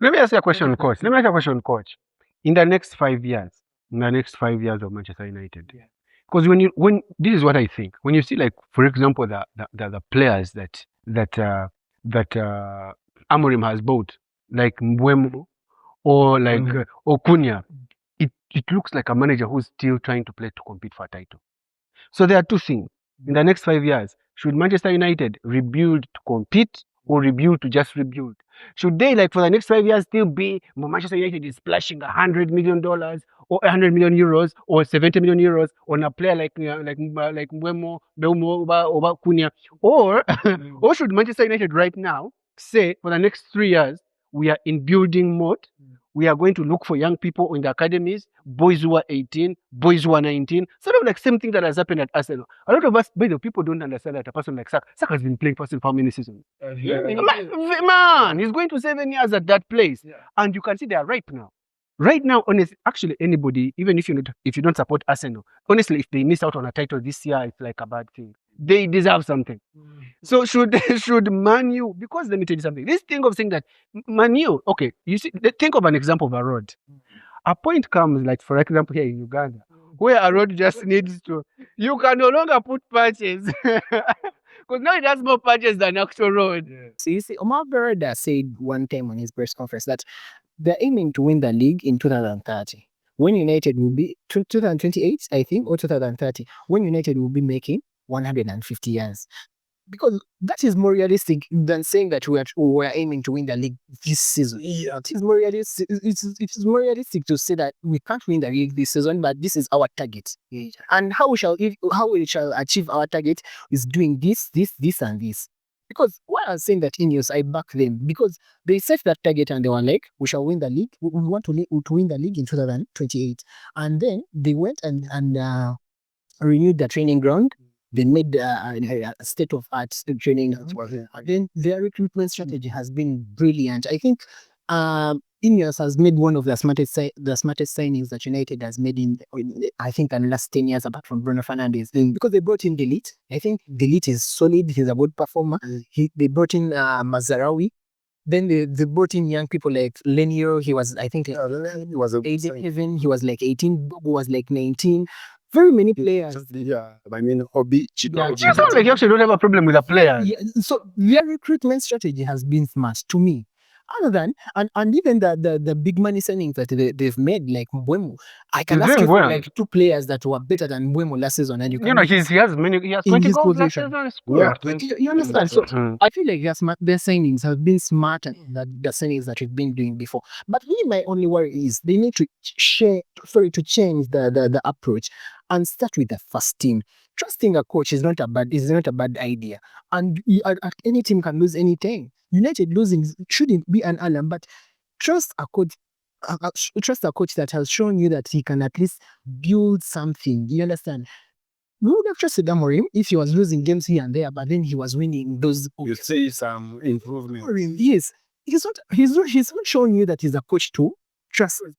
Let me ask you a question, coach. In the next 5 years, of Manchester United, because when this is what I think. When you see, like, for example, the players that Amorim has bought, like Mbeumo or like or Cunha, it looks like a manager who's still trying to play to compete for a title. So there are two things. In the next 5 years, should Manchester United rebuild to compete or rebuild to just rebuild? Should they, like, for the next 5 years, still be Manchester United is splashing $100 million or 100 million euros or 70 million euros on a player like Mbeumo, or Cunha, or or should Manchester United right now say for the next 3 years we are in building mode? We are going to look for young people in the academies, boys who are 18, boys who are 19. Sort of like same thing that has happened at Arsenal. A lot of us, by the people don't understand that a person like Saka has been playing for Arsenal for how many seasons? Man, he's going to 7 years at that place. Yeah. And you can see they are ripe now. Right now, honestly, actually anybody, even if you don't support Arsenal, honestly, if they miss out on a title this year, it's like a bad thing. They deserve something. So should Man U, because let me tell you something. This thing of saying that Man U, okay, you see, think of an example of a road. A point comes, like, for example, here in Uganda, where a road just needs to, you can no longer put patches. Because now it has more patches than actual road. Yeah. So you see, Omar Berada said one time on his press conference that they're aiming to win the league in 2030. When United will be 2028, I think, or 2030, when United will be making 150 years. Because that is more realistic than saying that we're aiming to win the league this season. Yeah. It is more realistic. It is more realistic to say that we can't win the league this season, but this is our target. Yeah. And how we shall achieve our target is doing this, and this. Because why I'm saying that Ineos, I back them, because they set that target and they were like, we shall win the league. We want to win the league in 2028. And then they went and renewed the training ground. They made a state-of-art training. And then their recruitment strategy has been brilliant. I think Ineos has made one of the smartest signings that United has made in I think, in the last 10 years, apart from Bruno Fernandes. Because they brought in Delete. I think Delete is solid. He's a good performer. They brought in Mazarawi. Then they brought in young people like Lenio. He was, I think, he was 18. He was like 18. Bobo was like 19. Very many players. I mean, Obi, Chido. You sound like you actually don't have a problem with the players. Yeah, so their recruitment strategy has been smart to me. Other than, and even the big money signings that they've made, like Mbeumo, I can ask you for like two players that were better than Mbeumo last season, and he has 20 goals last season. You understand? So I feel like their signings have been smarter than the signings that we've been doing before. But really, my only worry is they need to change the approach and start with the first team. Trusting a coach is not a bad idea, and any team can lose anything. United losing shouldn't be an alarm, but trust a coach. Trust a coach that has shown you that he can at least build something. You understand? We would have trusted Amorim if he was losing games here and there, but then he was winning those. You see some improvement. Yes, he's not showing you that he's a coach to trust.